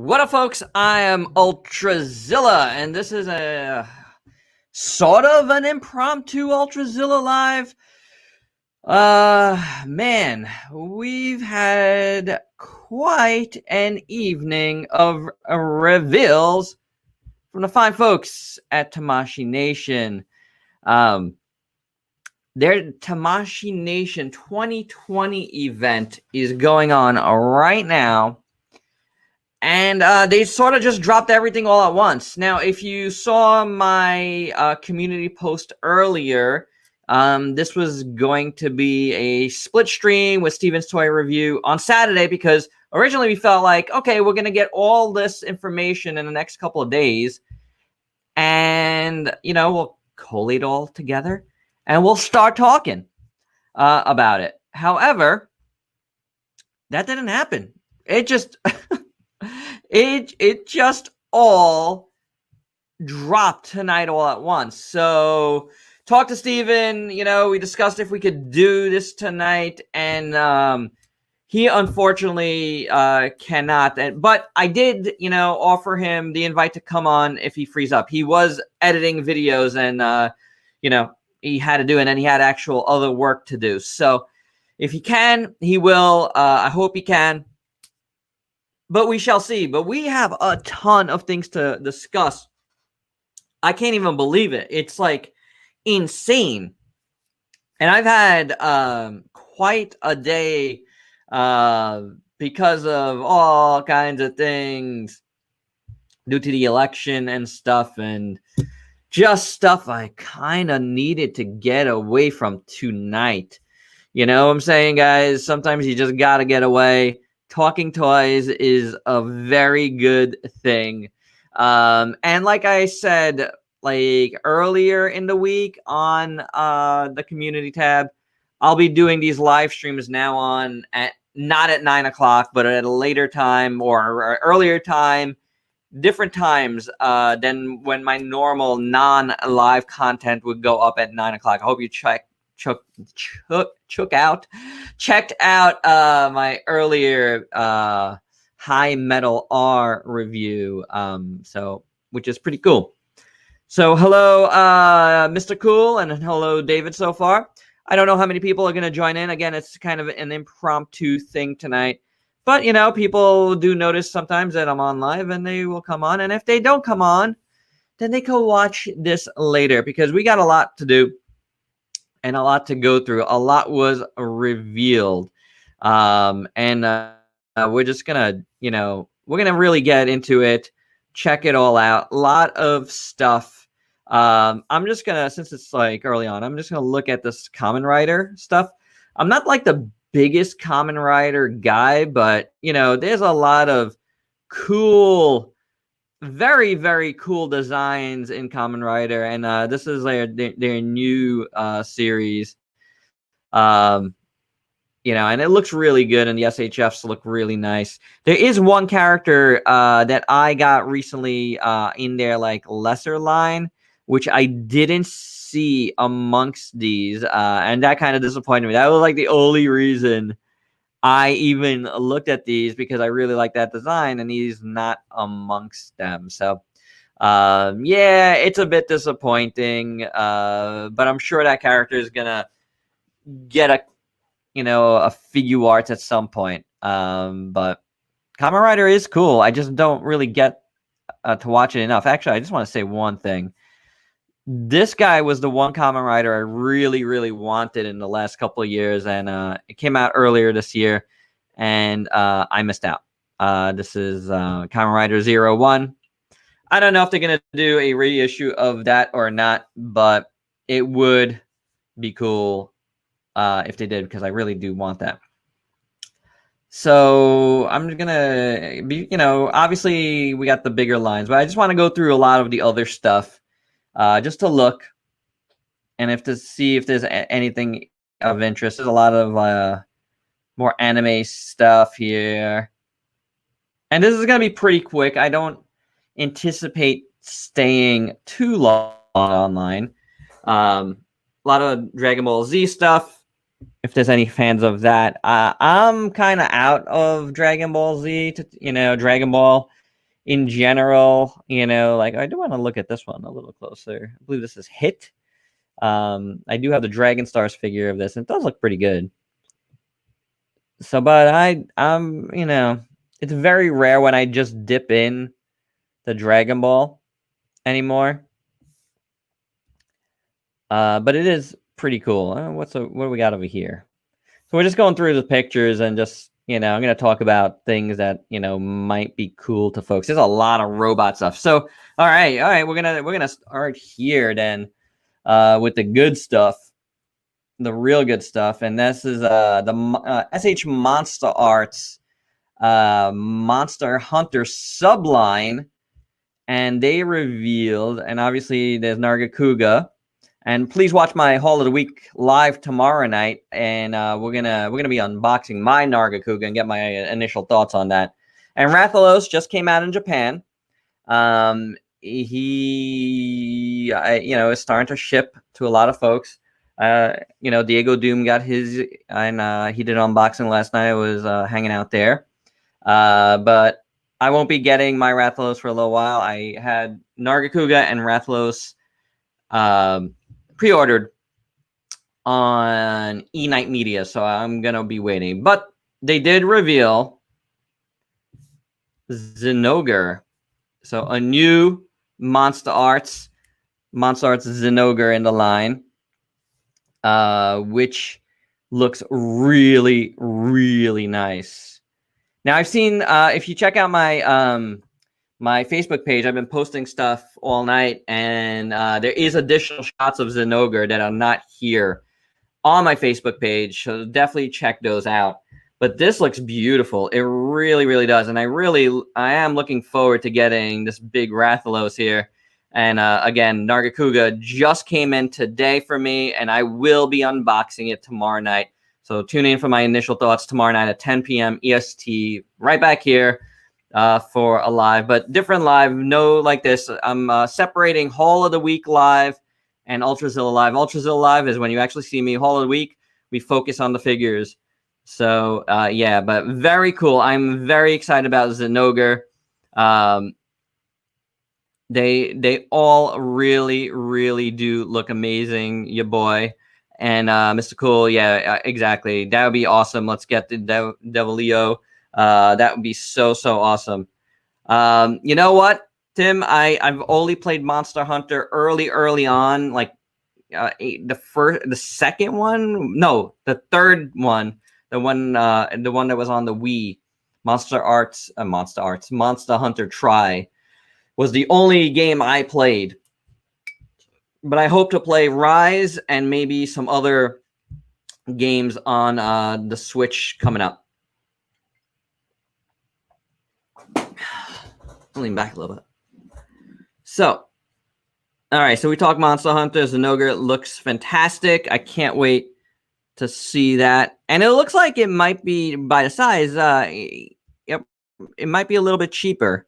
What up, folks? I am Ultrazilla, and this is a sort of an impromptu Ultrazilla live. Man, we've had quite an evening of reveals from the fine folks at Tamashii Nation. Their Tamashii Nation 2020 event is going on right now. And they sort of just dropped everything all at once. Now, if you saw my community post earlier, this was going to be a split stream with Steven's Toy Review on Saturday because originally we felt like, okay, we're going to get all this information in the next couple of days. And, you know, we'll collate all together and we'll start talking about it. However, that didn't happen. It just... It just all dropped tonight all at once. So talked to Steven, you know, we discussed if we could do this tonight, and he unfortunately cannot. But I did, you know, offer him the invite to come on if he frees up. He was editing videos and, you know, he had to do it, and he had actual other work to do. So if he can, he will. I hope he can. But we shall see. But we have a ton of things to discuss. I can't even believe it. It's like insane. And I've had quite a day because of all kinds of things due to the election and stuff, and just stuff I kind of needed to get away from tonight. You know what I'm saying, guys? Sometimes you just got to get away. Talking toys is a very good thing. And like I said, like earlier in the week on the community tab, I'll be doing these live streams now on at not at 9 o'clock, but at a later time or earlier time, different times than when my normal non-live content would go up at 9 o'clock. I hope you checked out my earlier High Metal R review, so which is pretty cool. So hello, Mr. Cool, and hello, David. So far, I don't know how many people are going to join in. Again, it's kind of an impromptu thing tonight, but you know, people do notice sometimes that I'm on live, and they will come on. And if they don't come on, then they can watch this later because we got a lot to do. And a lot to go through. A lot was revealed. And we're just going to, you know, we're going to really get into it. Check it all out. A lot of stuff. I'm just going to, since it's like early on, I'm just going to look at this Kamen Rider stuff. I'm not like the biggest Kamen Rider guy, but, you know, there's a lot of cool... very, very cool designs in Kamen Rider, and this is their new series. You know, and it looks really good, and the SHFs look really nice. There is one character that I got recently in their like lesser line, which I didn't see amongst these, and that kind of disappointed me. That was like the only reason I even looked at these, because I really like that design, and he's not amongst them. So, yeah, it's a bit disappointing, but I'm sure that character is gonna get a figure art at some point. But Kamen Rider is cool. I just don't really get to watch it enough. Actually, I just want to say one thing. This guy was the one Kamen Rider I really, really wanted in the last couple of years, and it came out earlier this year, and I missed out. This is Kamen Rider 01. I don't know if they're going to do a reissue of that or not, but it would be cool if they did, because I really do want that. So I'm going to be, you know, obviously we got the bigger lines, but I just want to go through a lot of the other stuff. Just to look and see if there's anything of interest. There's a lot of more anime stuff here. And this is going to be pretty quick. I don't anticipate staying too long online. A lot of Dragon Ball Z stuff, if there's any fans of that. I'm kind of out of Dragon Ball Z. Dragon Ball in general, like I do want to look at this one a little closer. I believe this is Hit. I do have the Dragon Stars figure of this, and it does look pretty good. So, but I'm it's very rare when I just dip in the Dragon Ball anymore. But it is pretty cool. What do we got over here? So we're just going through the pictures and just, I'm going to talk about things that, might be cool to folks. There's a lot of robot stuff. So, all right, we're going to start here then with the good stuff, the real good stuff. And this is the SH Monster Arts Monster Hunter subline. And they revealed, and obviously there's Nargacuga. And please watch my Haul of the Week live tomorrow night, and we're gonna be unboxing my Nargacuga and get my initial thoughts on that. And Rathalos just came out in Japan. He is starting to ship to a lot of folks. Diego Doom got his, and he did an unboxing last night. I was hanging out there, but I won't be getting my Rathalos for a little while. I had Nargacuga and Rathalos pre-ordered on E-Night Media, so I'm gonna be waiting. But they did reveal Zinogre, so a new Monster Arts Zinogre in the line, which looks really, really nice. Now I've seen, if you check out my my Facebook page, I've been posting stuff all night, and there is additional shots of Zinogre that are not here on my Facebook page, so definitely check those out. But this looks beautiful. It really, really does, and I am looking forward to getting this big Rathalos here. And again, Nargacuga just came in today for me, and I will be unboxing it tomorrow night. So tune in for my initial thoughts tomorrow night at 10 p.m. EST, right back here. For a live, but different live, no like this. I'm separating Haul of the Week live and Ultrazilla live. Ultrazilla live is when you actually see me. Haul of the Week, we focus on the figures. So, yeah, but very cool. I'm very excited about Zinogre. They all really, really do look amazing, your boy. And Mr. Cool, yeah, exactly. That would be awesome. Let's get the Devil Leo. That would be so awesome. You know what, Tim? I've only played Monster Hunter early on, like the second one. No, the third one. The one that was on the Wii. Monster Hunter Tri was the only game I played. But I hope to play Rise and maybe some other games on the Switch coming up. Lean back a little bit. So, all right. So we talk Monster Hunter. Zinogre looks fantastic. I can't wait to see that. And it looks like it might be, by the size, yep, it might be a little bit cheaper.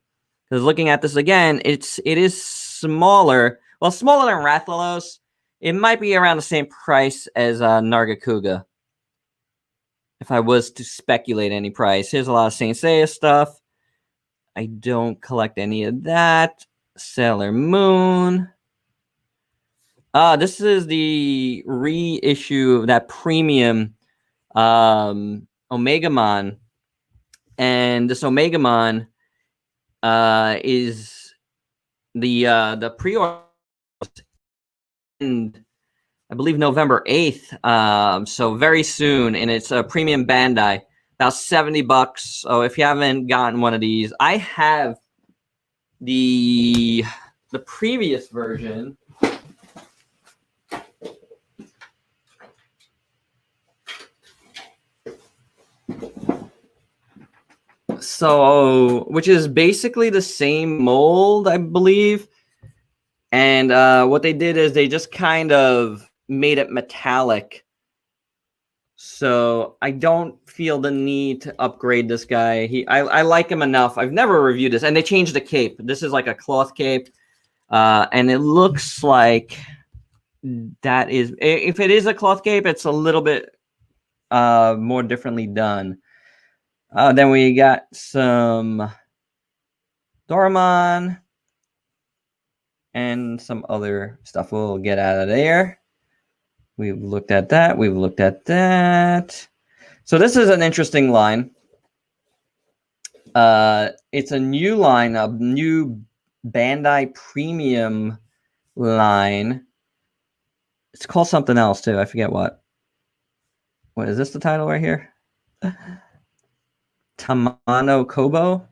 Because looking at this again, it is smaller. Well, smaller than Rathalos. It might be around the same price as Nargacuga. If I was to speculate any price. Here's a lot of Saint Seiya stuff. I don't collect any of that. Sailor Moon. This is the reissue of that premium Omegamon. And this Omegamon is the pre-order, and I believe November 8th. So very soon, and it's a premium Bandai. About $70. So if you haven't gotten one of these, I have the previous version. So, which is basically the same mold, I believe. And what they did is they just kind of made it metallic. So I don't feel the need to upgrade this guy. I like him enough. I've never reviewed this, and they changed the cape. This is like a cloth cape, and it looks like that is, if it is a cloth cape, it's a little bit more differently done. Then we got some Doraemon, and some other stuff we'll get out of there. We've looked at that. We've looked at that. So this is an interesting line. It's a new line, a new Bandai Premium line. It's called something else too. I forget what. What is this? The title right here? Tamano Kobo.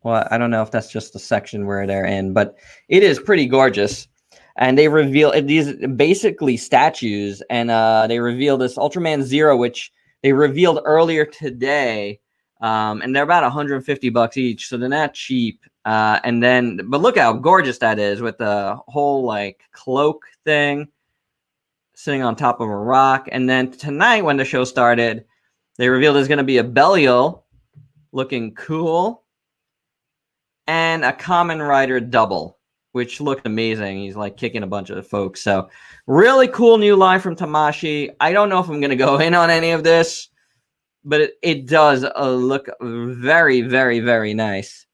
Well, I don't know if that's just the section where they're in, but it is pretty gorgeous. And they reveal these basically statues, and they reveal this Ultraman Zero, which they revealed earlier today, and they're about $150 each, so they're not cheap. But look how gorgeous that is with the whole like cloak thing sitting on top of a rock. And then tonight, when the show started, they revealed there's going to be a Belial looking cool, and a Kamen Rider double, which looked amazing. He's like kicking a bunch of folks. So really cool new line from Tamashii. I don't know if I'm going to go in on any of this, but it does look very, very, very nice.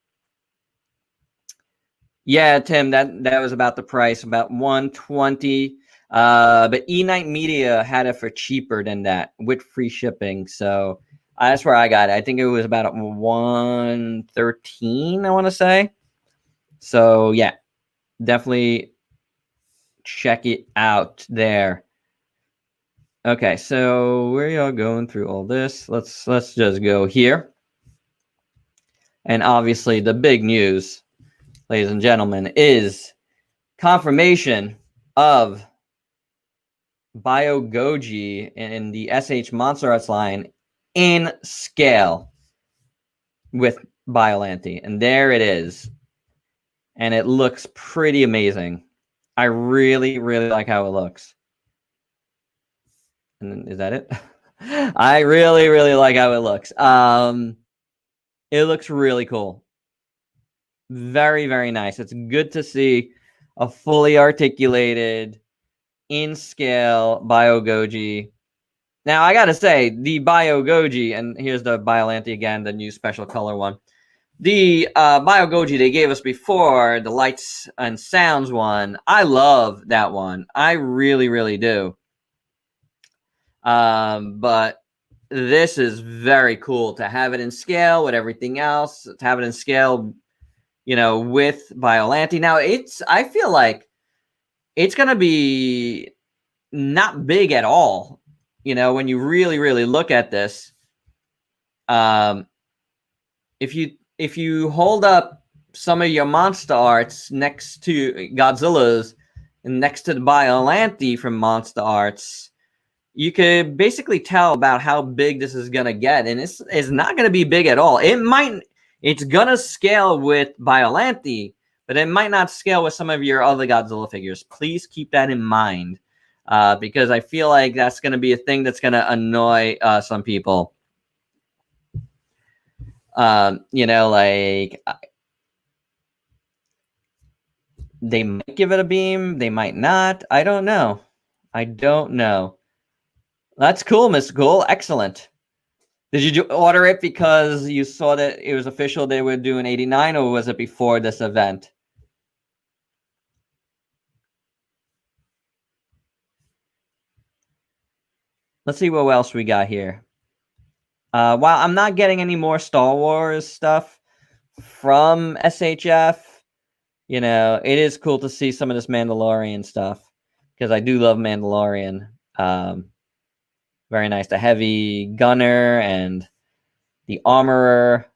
Yeah, Tim, that was about the price, about $120. But E-Night Media had it for cheaper than that with free shipping. So that's where I got it. I think it was about $113, I want to say. So yeah, definitely check it out there. Okay, so we are going through all this. Let's just go here. And obviously the big news, ladies and gentlemen, is confirmation of Bio Goji in the SH Monster Arts line in scale with Biollante. And there it is. And it looks pretty amazing. I really, really like how it looks. And then, is that it? I really, really like how it looks. It looks really cool. Very, very nice. It's good to see a fully articulated, in scale Bio Goji. Now, I got to say, the Bio Goji, and here's the Biollante again, the new special color one. The Bio Goji they gave us before, the Lights and Sounds one, I love that one. I really, really do. But this is very cool to have it in scale with everything else, to have it in scale, you know, with Biollante. Now, I feel like it's going to be not big at all. You know, when you really, really look at this, if you hold up some of your monster arts next to Godzilla's and next to the Biollante from Monster Arts, you could basically tell about how big this is gonna get, and it's not gonna be big at all. It's gonna scale with Biollante, but it might not scale with some of your other Godzilla figures. Please keep that in mind. Because I feel like that's going to be a thing that's going to annoy some people. You know, like they might give it a beam, they might not. I don't know. That's cool, Miss Cool. Excellent. Did you order it because you saw that it was official they were doing 89, or was it before this event? Let's see what else we got here. While I'm not getting any more Star Wars stuff from SHF, you know, it is cool to see some of this Mandalorian stuff, because I do love Mandalorian. Very nice. The heavy gunner and the armorer.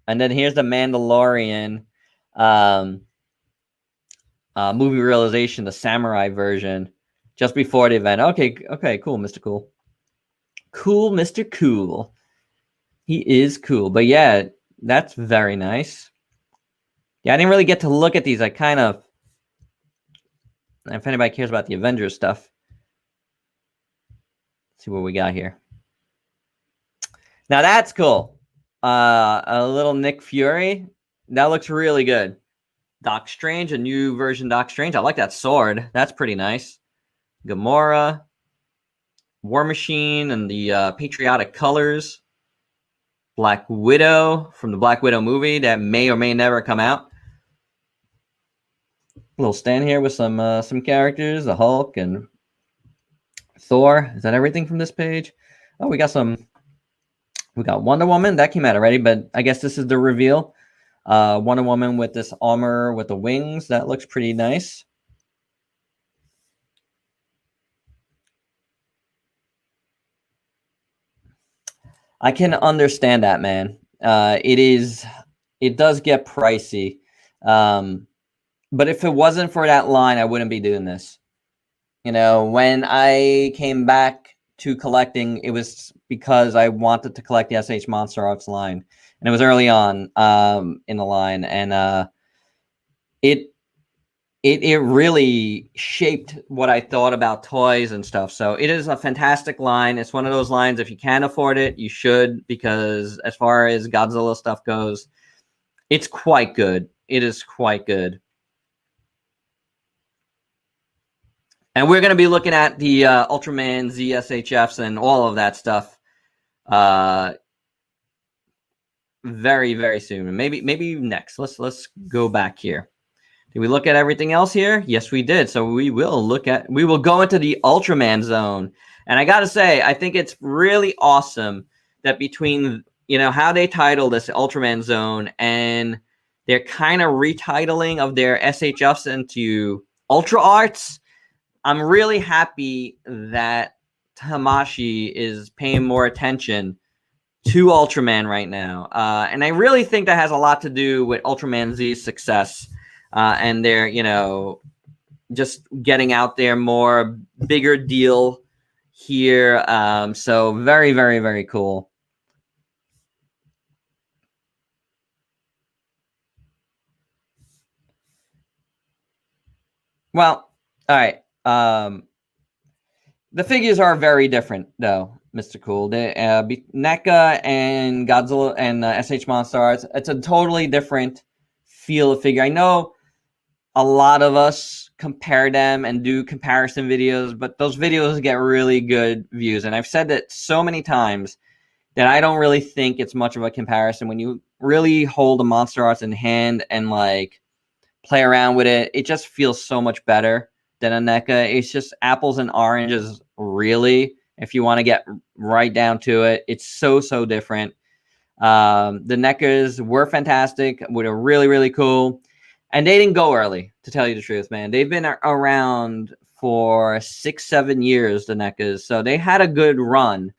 And then here's the Mandalorian movie realization, the samurai version, just before the event. Okay, cool, Mr. Cool. Cool, Mr. Cool. He is cool. But yeah, that's very nice. Yeah, I didn't really get to look at these. I kind of, if anybody cares about the Avengers stuff, let's see what we got here. Now that's cool. A little Nick Fury. That looks really good. Doc Strange, a new version Doc Strange. I like that sword. That's pretty nice. Gamora. War Machine and the patriotic colors. Black Widow from the Black Widow movie that may or may never come out. A little stand here with some characters, the Hulk and Thor. Is that everything from this page? Oh, we got Wonder Woman. That came out already, but I guess this is the reveal. Wonder Woman with this armor with the wings. That looks pretty nice. I can understand that, man. It does get pricey. But if it wasn't for that line, I wouldn't be doing this. You know, when I came back to collecting, it was because I wanted to collect the SH Monster Arts line. And it was early on in the line. And it really shaped what I thought about toys and stuff. So it is a fantastic line. It's one of those lines, if you can afford it, you should, because as far as Godzilla stuff goes, it's quite good. It is quite good. And we're going to be looking at the Ultraman Z SHFs and all of that stuff very, very soon. Maybe next. Let's go back here. Did we look at everything else here? Yes, we did. So we will go into the Ultraman Zone. And I got to say, I think it's really awesome that between, you know, how they title this Ultraman Zone and their kind of retitling of their SHFs into Ultra Arts, I'm really happy that Tamashii is paying more attention to Ultraman right now. And I really think that has a lot to do with Ultraman Z's success. And they're, you know, just getting out there more, bigger deal here. So very, very, very cool. Well, all right. The figures are very different, though, Mr. Cool. NECA and Godzilla and SH Monster Arts, it's a totally different feel of figure. I know a lot of us compare them and do comparison videos, but those videos get really good views. And I've said that so many times that I don't really think it's much of a comparison. When you really hold a Monster Arts in hand and like play around with it, it just feels so much better than a NECA. It's just apples and oranges, really, if you want to get right down to it. It's so different. The NECAs were fantastic, were really, really cool. And they didn't go early, to tell you the truth, man. They've been around for 6-7 years, the NECAs. So they had a good run.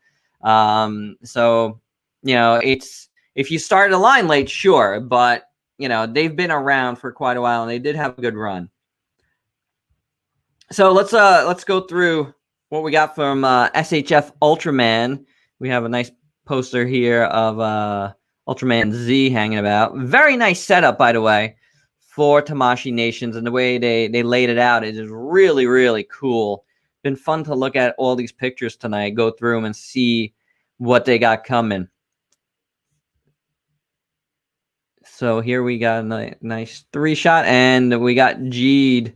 So, you know, it's, if you started a line late, sure. But, you know, they've been around for quite a while and they did have a good run. So let's go through what we got from SHF Ultraman. We have a nice poster here of Ultraman Z hanging about. Very nice setup, by the way, for Tamashii Nations, and the way they laid it out, it is really, really cool. Been fun to look at all these pictures tonight, go through them and see what they got coming. So here we got a nice 3-shot, and we got Geed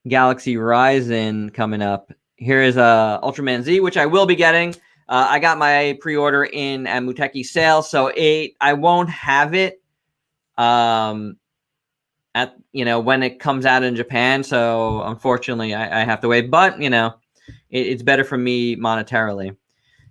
Galaxy Rising coming up. Here is Ultraman Z, which I will be getting. I got my pre-order in at Muteki sale, so I won't have it at, you know, when it comes out in Japan. So unfortunately, I have to wait. But, you know, it's better for me monetarily.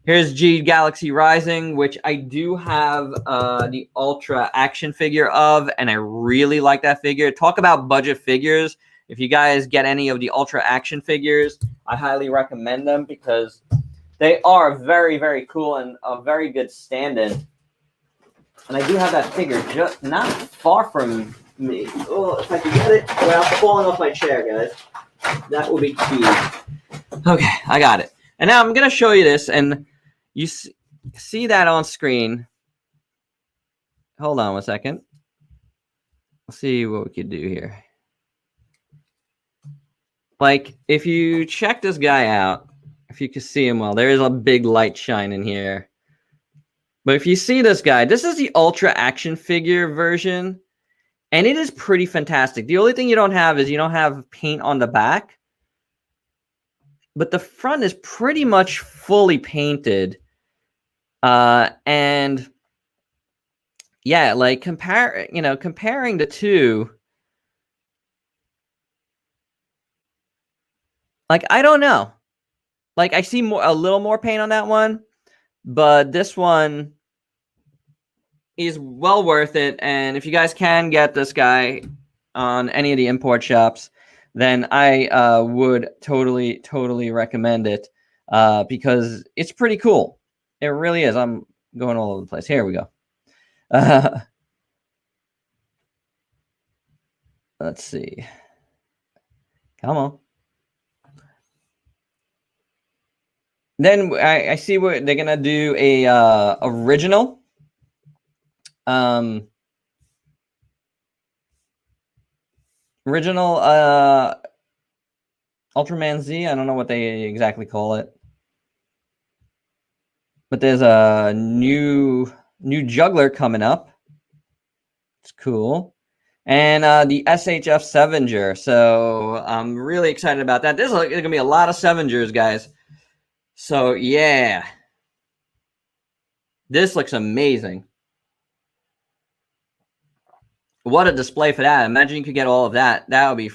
Here's G Galaxy Rising, which I do have the Ultra action figure of, and I really like that figure. Talk about budget figures. If you guys get any of the Ultra action figures, I highly recommend them because they are very, very cool and a very good stand-in. And I do have that figure just not far from me. Oh, if I can get it without falling off my chair, guys, that would be key. Okay, I got it. And now I'm going to show you this, and you see that on screen. Hold on 1 second. Let's see what we could do here. Like, if you check this guy out, if you can see him well, there is a big light shining here. But if you see this guy, this is the Ultra action figure version, and it is pretty fantastic. The only thing you don't have is you don't have paint on the back, but the front is pretty much fully painted. And yeah, like comparing the two, like I don't know. Like I see a little more paint on that one, but this one is well worth it. And if you guys can get this guy on any of the import shops, then I would totally recommend it because it's pretty cool. It really is. I'm going all over the place. Here we go. Let's see. Come on. Then I see what they're gonna do a original. Original Ultraman Z. I don't know what they exactly call it, but there's a new juggler coming up. It's cool. And the SHF Sevenger. So I'm really excited about that. There's going to be a lot of Sevengers, guys. So yeah. This looks amazing. What a display for that. Imagine you could get all of that. That would be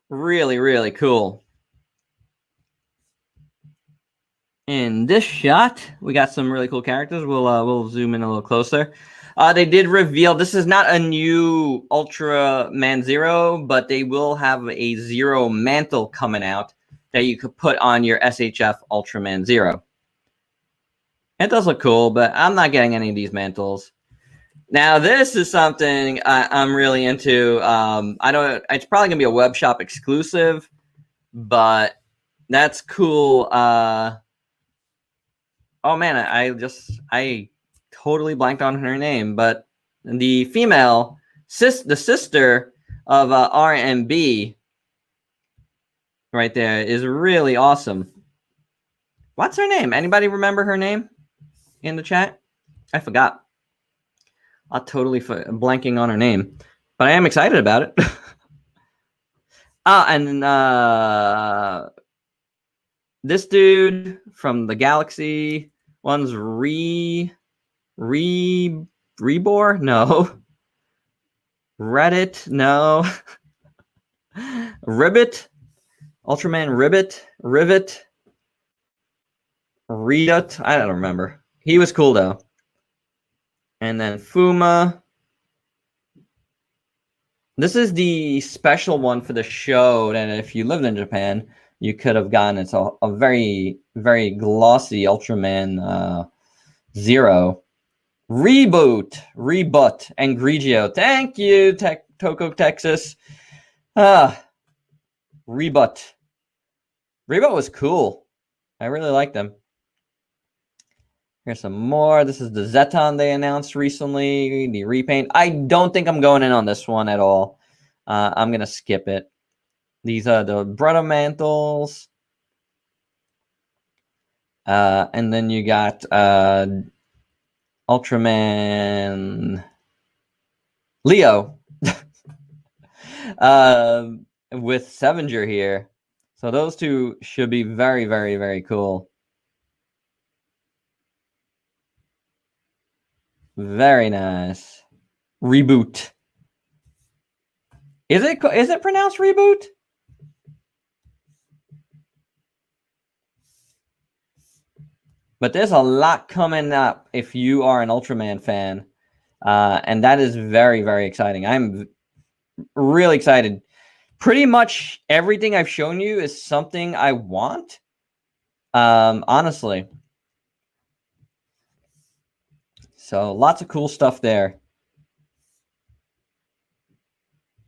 really cool. In this shot, we got some really cool characters. We'll zoom in a little closer. They did reveal, this is not a new Ultraman Zero, but they will have a Zero mantle coming out that you could put on your SHF Ultraman Zero. It does look cool, but I'm not getting any of these mantles. Now, this is something I'm really into. It's probably going to be a web shop exclusive, but that's cool. Oh man, I totally blanked on her name, but the female, the sister of RMB right there is really awesome. What's her name? Anybody remember her name in the chat? I forgot. I'm totally blanking on her name, but I am excited about it. And this dude from the Galaxy one's Rebor? No. Reddit? No. Ribbit? Ultraman Ribbit? Rivet? Redut? I don't remember. He was cool though. And then Fuma. This is the special one for the show that if you lived in Japan, you could have gotten. It's a very glossy Ultraman Zero. Reboot, and Grigio. Thank you, Toko, Texas. Reboot. Reboot was cool. I really liked them. Here's some more. This is the Zeton they announced recently. The repaint. I don't think I'm going in on this one at all. I'm going to skip it. These are the Brother Mantles. And then you got Ultraman Leo with Sevenger here. So those two should be very cool. Very nice. Reboot. Is it pronounced reboot? But there's a lot coming up if you are an Ultraman fan. And that is very exciting. I'm really excited. Pretty much everything I've shown you is something I want. Honestly. So lots of cool stuff there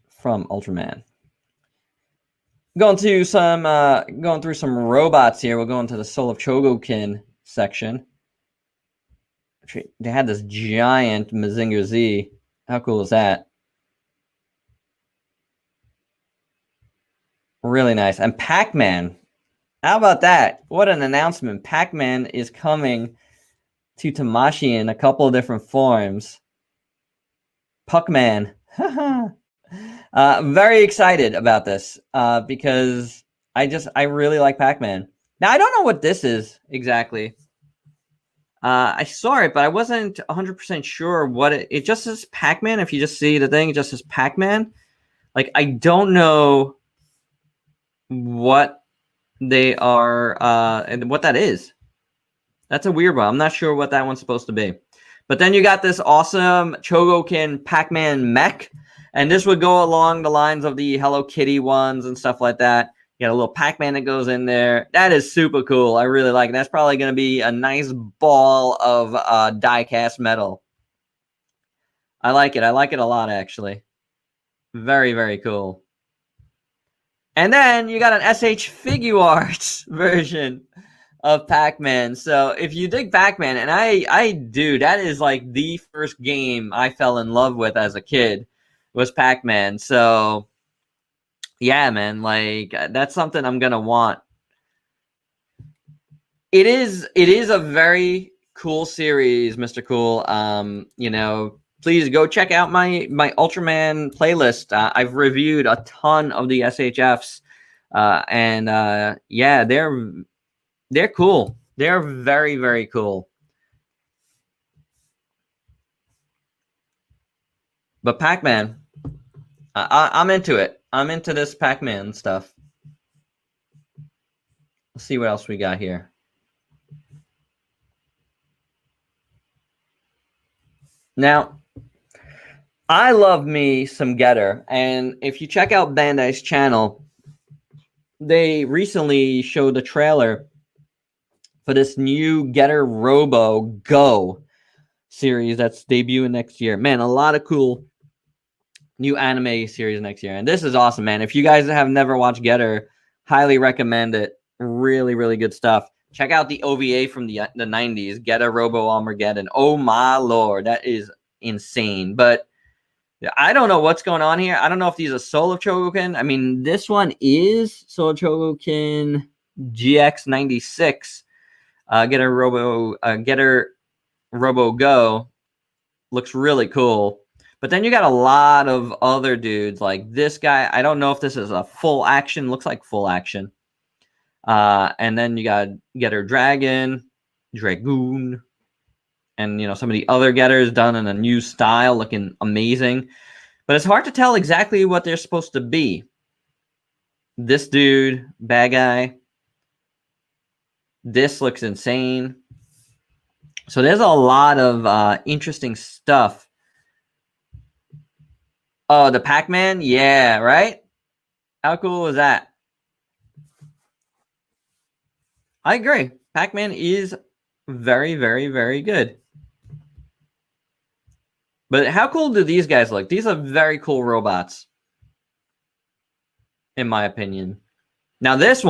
from Ultraman. Going through some robots here. We'll go into the Soul of Chogokin section. They had this giant Mazinger Z. How cool is that? Really nice. And Pac-Man. How about that? What an announcement. Pac-Man is coming to Tamashii in a couple of different forms. Puckman. Very excited about this because I really like Pac-Man. Now, I don't know what this is exactly. I saw it, but I wasn't 100% sure what it just says Pac-Man. If you just see the thing, it just says Pac-Man. Like, I don't know what they are and what that is. That's a weird one. I'm not sure what that one's supposed to be. But then you got this awesome Chogokin Pac-Man mech, and this would go along the lines of the Hello Kitty ones and stuff like that. You got a little Pac-Man that goes in there. That is super cool. I really like it. That's probably going to be a nice ball of die-cast metal. I like it. I like it a lot, actually. Very, very cool. And then you got an SH Figuarts version of Pac-Man. So if you dig Pac-Man, and I do, that is like the first game I fell in love with as a kid was Pac-Man. So yeah, man, like that's something I'm gonna want. It is a very cool series, Mr. Cool. You know, please go check out my Ultraman playlist. I've reviewed a ton of the SHFs, and yeah, they're cool. They're very, very cool. But Pac-Man, I'm into it. I'm into this Pac-Man stuff. Let's see what else we got here. Now, I love me some Getter, and if you check out Bandai's channel, they recently showed a trailer for this new Getter Robo Go series that's debuting next year. Man, a lot of cool new anime series next year, and this is awesome, man. If you guys have never watched Getter, highly recommend it. Really, really good stuff. Check out the OVA from the 90s, Getter Robo Armageddon. Oh my lord, that is insane. But I don't know what's going on here. I don't know if these are Soul of Chogokin. I mean, this one is Soul of Chogokin GX96. Getter Robo Go looks really cool. But then you got a lot of other dudes like this guy. I don't know if this is a full action. Looks like full action. And then you got Getter Dragoon, and you know some of the other Getters done in a new style, looking amazing. But it's hard to tell exactly what they're supposed to be. This dude, bad guy. This looks insane. So there's a lot of interesting stuff. Oh, the Pac-Man? Yeah, right? How cool is that? I agree. Pac-Man is very, very, very good. But how cool do these guys look? These are very cool robots, in my opinion. Now, this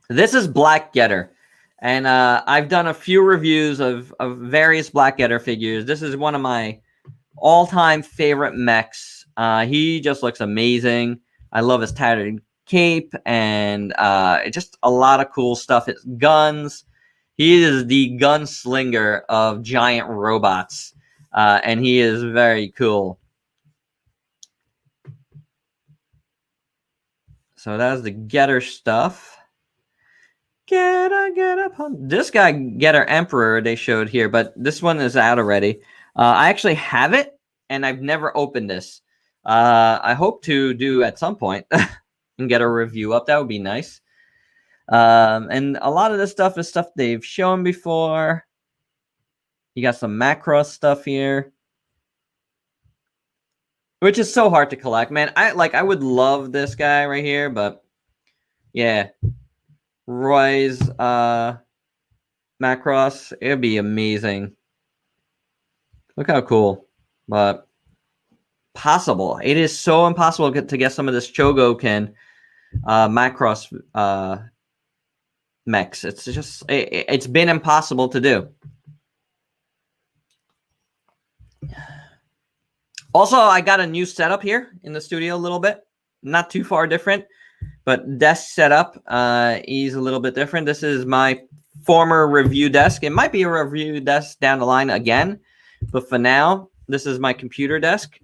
is Black Getter. And I've done a few reviews of various Black Getter figures. This is one of my all-time favorite mechs. He just looks amazing. I love his tattered cape and just a lot of cool stuff. His guns. He is the gunslinger of giant robots, and he is very cool. So that's the Getter stuff. Getter pump. This guy, Getter Emperor, they showed here, but this one is out already. I actually have it, and I've never opened this. I hope to do at some point and get a review up. That would be nice. And a lot of this stuff is stuff they've shown before. You got some Macross stuff here, which is so hard to collect, man. I would love this guy right here, but yeah. Roy's Macross, it'd be amazing. Look how cool, but possible. It is so impossible to get some of this Chogokin Macross mechs. It's just it's been impossible to do. Also, I got a new setup here in the studio a little bit. Not too far different. But desk setup is a little bit different. This is my former review desk. It might be a review desk down the line again. But for now, this is my computer desk.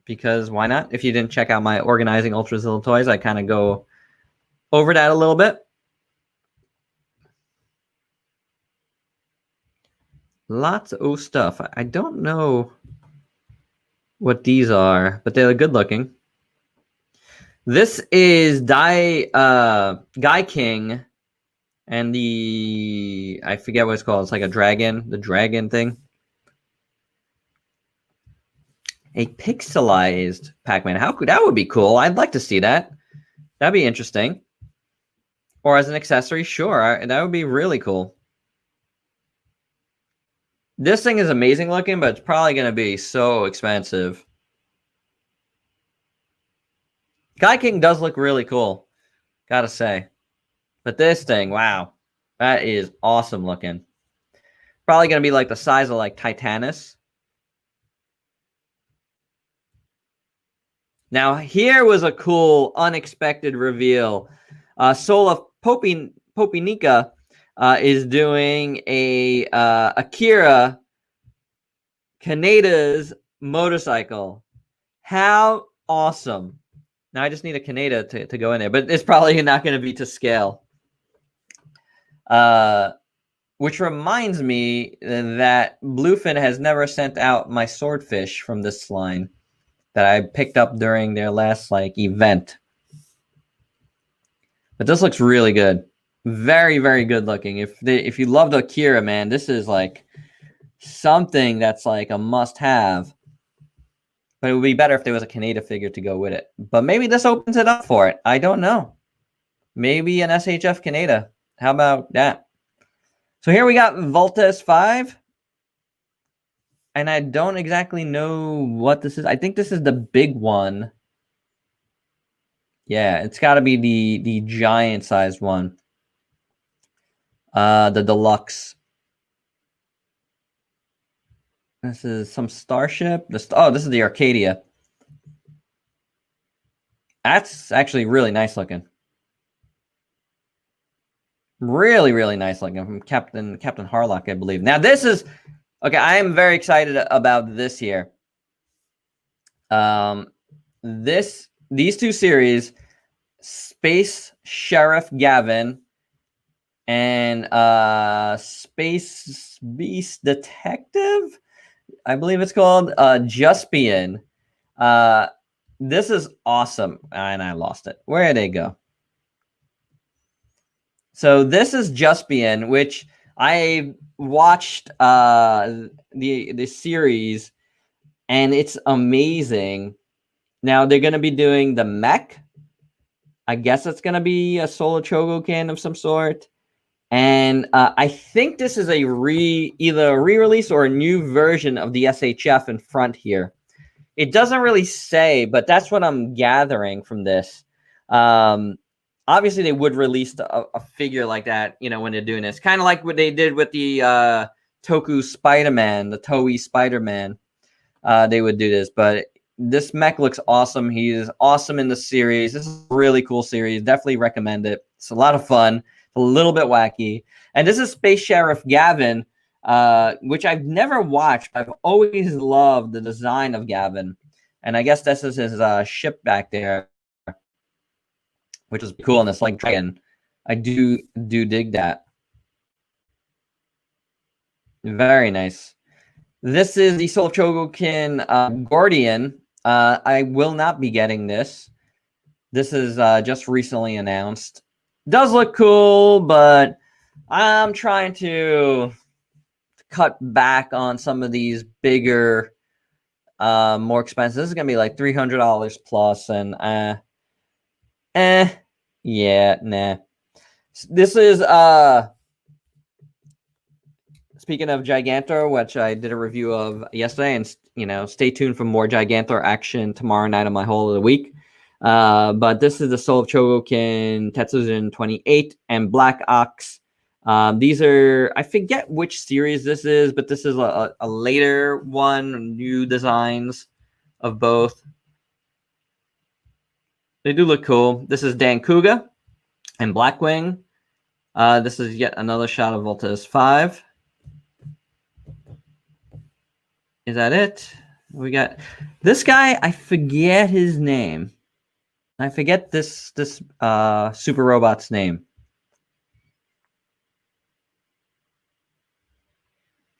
Because why not? If you didn't check out my Organizing Ultrazilla Toys, I kind of go over that a little bit. Lots of stuff. I don't know what these are, but they're good looking. This is Guy King and I forget what it's called. It's like a dragon, the dragon thing. A pixelized Pac-Man. That would be cool. I'd like to see that. That'd be interesting. Or as an accessory, sure. That would be really cool. This thing is amazing looking, but it's probably going to be so expensive. Guy King does look really cool, gotta say. But this thing, wow, that is awesome looking. Probably going to be like the size of like Titanus. Now, here was a cool, unexpected reveal. Soul of Popinica is doing a Akira Kaneda's motorcycle. How awesome. Now, I just need a Kaneda to go in there, but it's probably not going to be to scale. Which reminds me that Bluefin has never sent out my swordfish from this line that I picked up during their last event. But this looks really good. Very, very good looking. If you loved Akira, man, this is like something that's like a must-have. But it would be better if there was a Kaneda figure to go with it. But maybe this opens it up for it. I don't know. Maybe an SHF Kaneda. How about that? So here we got Voltes 5. And I don't exactly know what this is. I think this is the big one. Yeah, it's got to be the giant-sized one. The deluxe. This is some starship. This is the Arcadia. That's actually really nice looking. Really, really nice looking from Captain Harlock, I believe. Now this is okay. I am very excited about this here. These two series, Space Sheriff Gavin and Space Beast Detective, I believe it's called, Juspian. This is awesome. And I lost it. Where did they go? So this is Juspian, which I watched the series, and it's amazing. Now they're going to be doing the mech. I guess it's going to be a solo Chogokin of some sort. And I think this is either a re-release or a new version of the SHF in front here. It doesn't really say, but that's what I'm gathering from this. Obviously, they would release a figure like that, when they're doing this. Kind of like what they did with the Toku Spider-Man, the Toei Spider-Man. They would do this, but this mech looks awesome. He is awesome in the series. This is a really cool series. Definitely recommend it. It's a lot of fun. A little bit wacky. And this is Space Sheriff Gavin, which I've never watched. I've always loved the design of Gavin. And I guess this is his ship back there, which is cool. And it's like dragon. I do dig that. Very nice. This is the Soul of Chogokin Gordian. I will not be getting this. This is just recently announced. Does look cool, but I'm trying to cut back on some of these bigger, more expensive. This is gonna be like $300 plus, and yeah, nah. This is speaking of Gigantor, which I did a review of yesterday, and stay tuned for more Gigantor action tomorrow night on my whole of the week. But this is the Soul of Chogokin Tetsuzin 28 and Black Ox. These are, I forget which series this is, but this is a later one, new designs of both. They do look cool. This is Dan Kuga and Blackwing. This is yet another shot of Voltes 5. Is that it? We got this guy. I forget his name. I forget this super robot's name.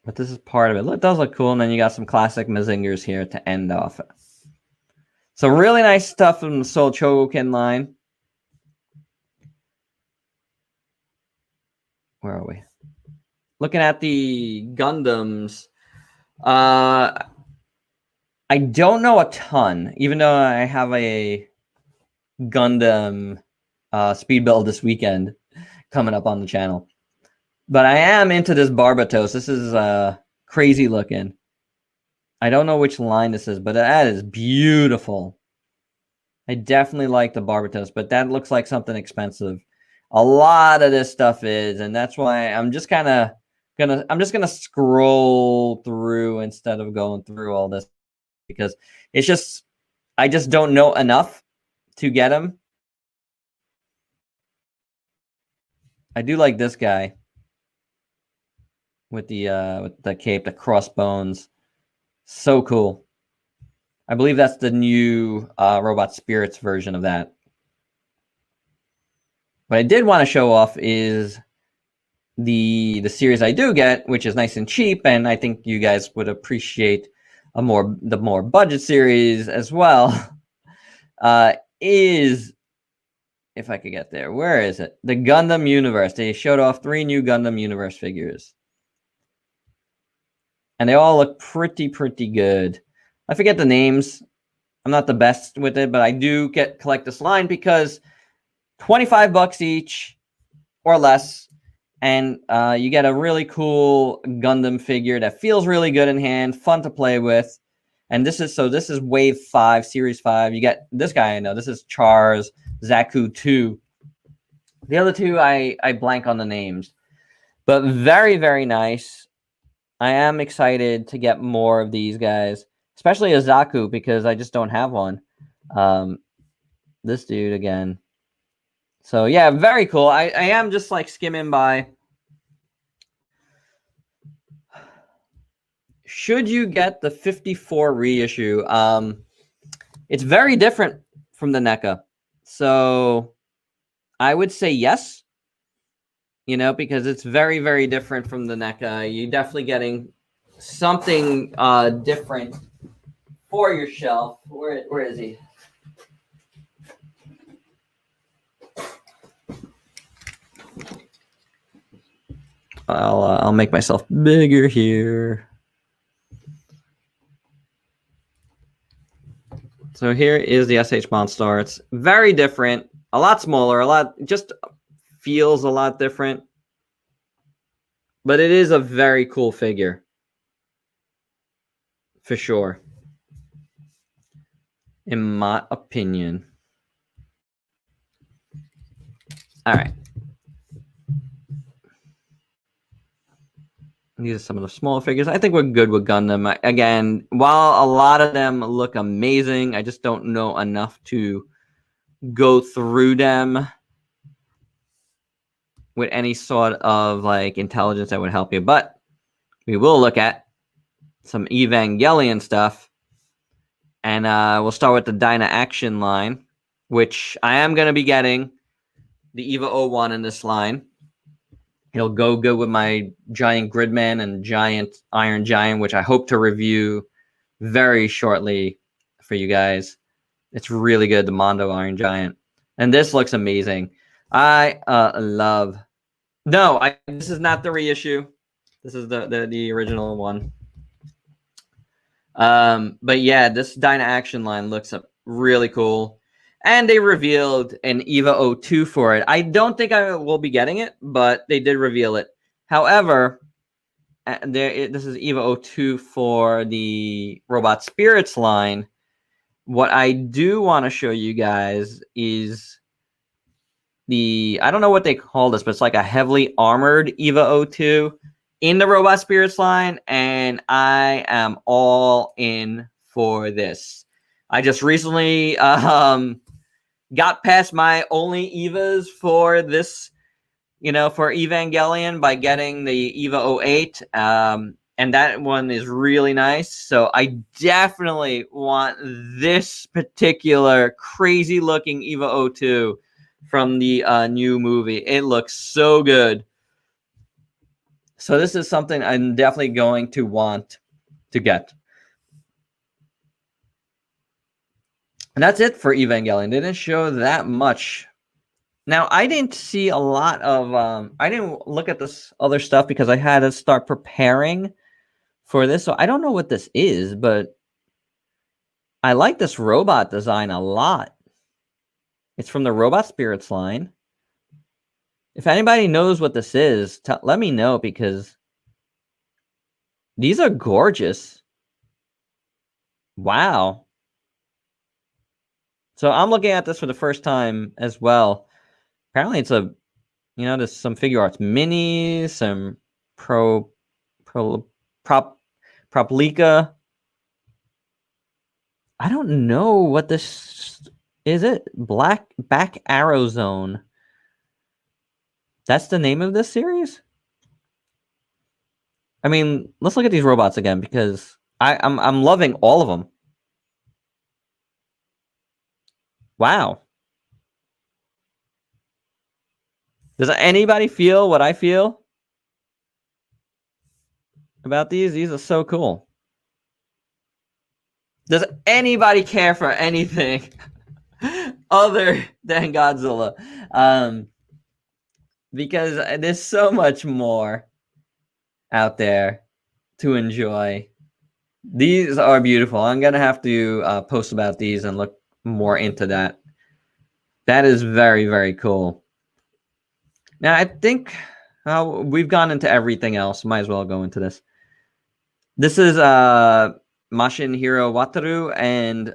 But this is part of it. It does look cool. And then you got some classic Mazingers here to end off. So really nice stuff from the Soul Chogokin line. Where are we? Looking at the Gundams. I don't know a ton, even though I have a Gundam speed build this weekend coming up on the channel. But I am into this Barbatos. This is crazy looking. I don't know which line this is, but that is beautiful. I definitely like the Barbatos, but that looks like something expensive. A lot of this stuff is, and that's why I'm just gonna scroll through instead of going through all this, because it's just, I just don't know enough to get them. I do like this guy with the cape, the crossbones. So cool. I believe that's the new Robot Spirits version of that. What I did want to show off is the series I do get, which is nice and cheap, and I think you guys would appreciate the more budget series as well. Is, if I could get there, where is it? The Gundam Universe. They showed off 3 new Gundam Universe figures, and they all look pretty good. I forget the names. I'm not the best with it, but I do collect this line because $25 each or less, and you get a really cool Gundam figure that feels really good in hand, fun to play with. And this is Wave 5, Series 5. You get this guy I know. This is Char's Zaku 2. The other two I blank on the names, but very nice. I am excited to get more of these guys, especially a Zaku, because I just don't have one. This dude again. So yeah, very cool. I am just like skimming by. Should you get the 54 reissue? It's very different from the NECA. So I would say yes. You know, because it's very different from the NECA. You're definitely getting something different for your shelf. Where is he? I'll make myself bigger here. So here is the SH Monstar. It's very different, a lot smaller, just feels a lot different. But it is a very cool figure, for sure, in my opinion. All right. These are some of the small figures. I think we're good with Gundam. Again, while a lot of them look amazing, I just don't know enough to go through them with any sort of like intelligence that would help you. But we will look at some Evangelion stuff. And we'll start with the Dyna Action line, which I am going to be getting the EVA 01 in this line. It'll go good with my Giant Gridman and Giant Iron Giant, which I hope to review very shortly for you guys. It's really good, the Mondo Iron Giant. And this looks amazing. I love... No, this is not the reissue. This is the original one. But yeah, this Dyna Action line looks really cool. And they revealed an EVA 02 for it. I don't think I will be getting it, but they did reveal it. However, this is EVA 02 for the Robot Spirits line. What I do want to show you guys is I don't know what they call this, but it's like a heavily armored EVA 02 in the Robot Spirits line, and I am all in for this. I just recently got past my only EVAs for this, for Evangelion by getting the EVA 08, and that one is really nice. So I definitely want this particular crazy-looking EVA 02 from the new movie. It looks so good. So this is something I'm definitely going to want to get. And that's it for Evangelion. They didn't show that much. Now, I didn't see a lot of... I didn't look at this other stuff because I had to start preparing for this. So I don't know what this is, but I like this robot design a lot. It's from the Robot Spirits line. If anybody knows what this is, let me know, because these are gorgeous. Wow. So I'm looking at this for the first time as well. Apparently it's a, there's some figure arts minis, some Proplica. I don't know what this is. It Back Arrow Zone. That's the name of this series? I mean, let's look at these robots again, because I'm loving all of them. Wow. Does anybody feel what I feel about these? These are so cool. Does anybody care for anything other than Godzilla? Because there's so much more out there to enjoy. These are beautiful. I'm gonna have to post about these and look more into that. That is very, very cool. Now, I think we've gone into everything else. Might as well go into this. This is Mashin Hiro Wataru, and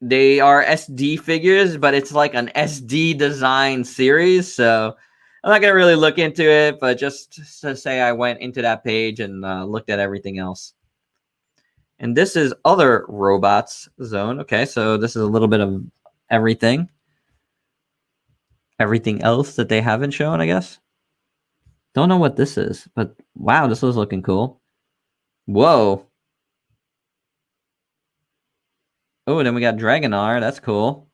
they are SD figures, but it's like an SD design series. So I'm not gonna really look into it, but just to say I went into that page and looked at everything else. And this is Other Robots Zone. Okay, so this is a little bit of everything. Everything else that they haven't shown, I guess. Don't know what this is, but wow, this is looking cool. Whoa. Oh, then we got Dragonar. That's cool.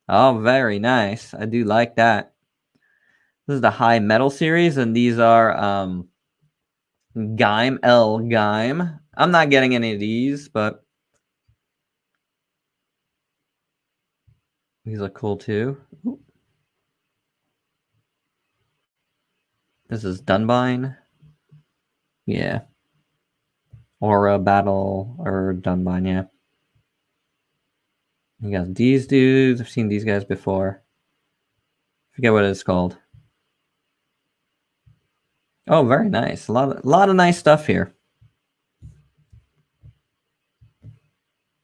Oh, very nice. I do like that. This is the High Metal series, and these are Gaim L Gaim. I'm not getting any of these, but these look cool too. Ooh. This is Dunbine. Yeah. Aura Battle or Dunbine, yeah. You got these dudes. I've seen these guys before. Forget what it's called. Oh, very nice. A lot of nice stuff here.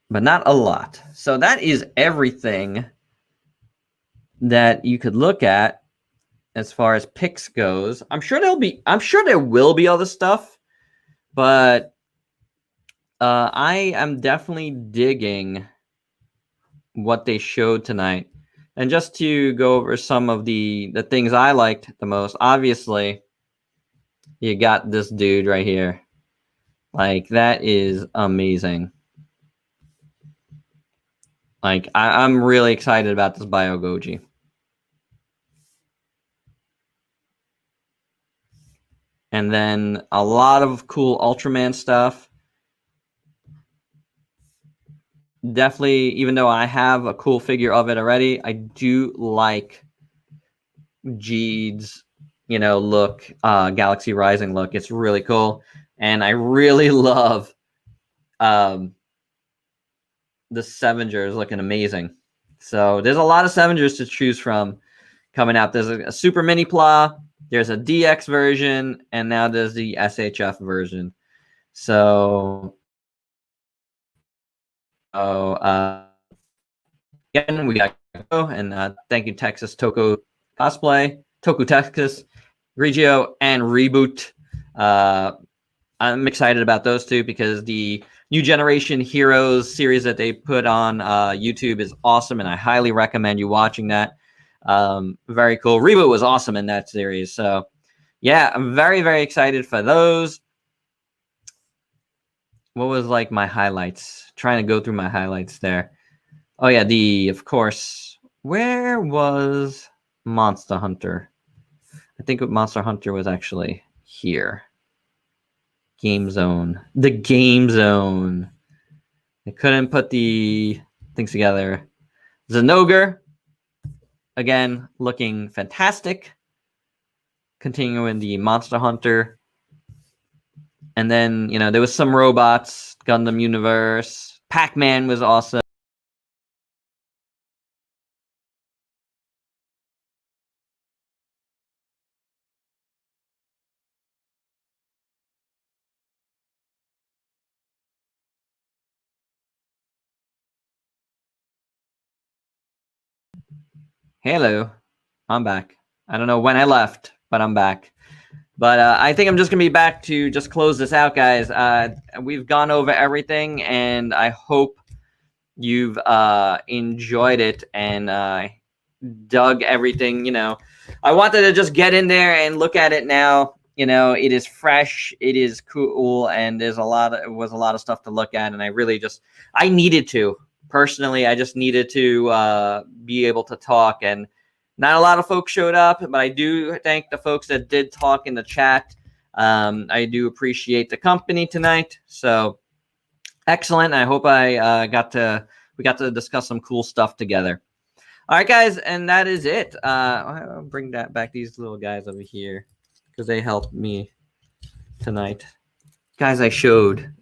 But not a lot. So that is everything that you could look at as far as picks goes. I'm sure there will be other stuff, but I am definitely digging what they showed tonight. And just to go over some of the things I liked the most, obviously, you got this dude right here. Like, that is amazing. Like, I'm really excited about this Bio Goji. And then a lot of cool Ultraman stuff. Definitely, even though I have a cool figure of it already, I do like Jeed's, look, Galaxy Rising look. It's really cool. And I really love the Sevengers looking amazing. So there's a lot of Sevengers to choose from coming out. There's a Super Mini Pla, there's a DX version, and now there's the SHF version. So again, we got and thank you, Texas Toku Cosplay, Toku Texas, Regio, and Reboot. I'm excited about those two because the New Generation Heroes series that they put on YouTube is awesome, and I highly recommend you watching that. Very cool. Reboot was awesome in that series. So, yeah, I'm very, very excited for those. What was like my highlights? Trying to go through my highlights there. Oh, yeah, of course, where was Monster Hunter? I think Monster Hunter was actually here. Game Zone. The Game Zone. I couldn't put the things together. Zenogre. Again, looking fantastic. Continuing the Monster Hunter. And then, you know, there was some robots. Gundam Universe. Pac-Man was awesome. Hello. I'm back. I don't know when I left, but I'm back. But I think I'm just going to be back to just close this out, guys. We've gone over everything, and I hope you've enjoyed it and dug everything. You know, I wanted to just get in there and look at it now. You know, it is fresh, it is cool, and it was a lot of stuff to look at, and I needed to. Personally, I just needed to be able to talk, and not a lot of folks showed up, but I do thank the folks that did talk in the chat. I do appreciate the company tonight. So excellent. I hope we got to discuss some cool stuff together. All right, guys, and that is it. I'll bring back these little guys over here because they helped me tonight. Guys, I showed.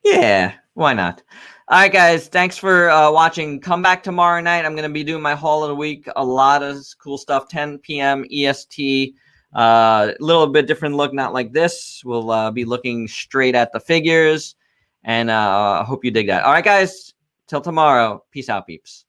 Yeah, why not? All right, guys, thanks for watching. Come back tomorrow night. I'm going to be doing my haul of the week. A lot of cool stuff, 10 p.m. EST. A little bit different look, not like this. We'll be looking straight at the figures, and I hope you dig that. All right, guys, till tomorrow. Peace out, peeps.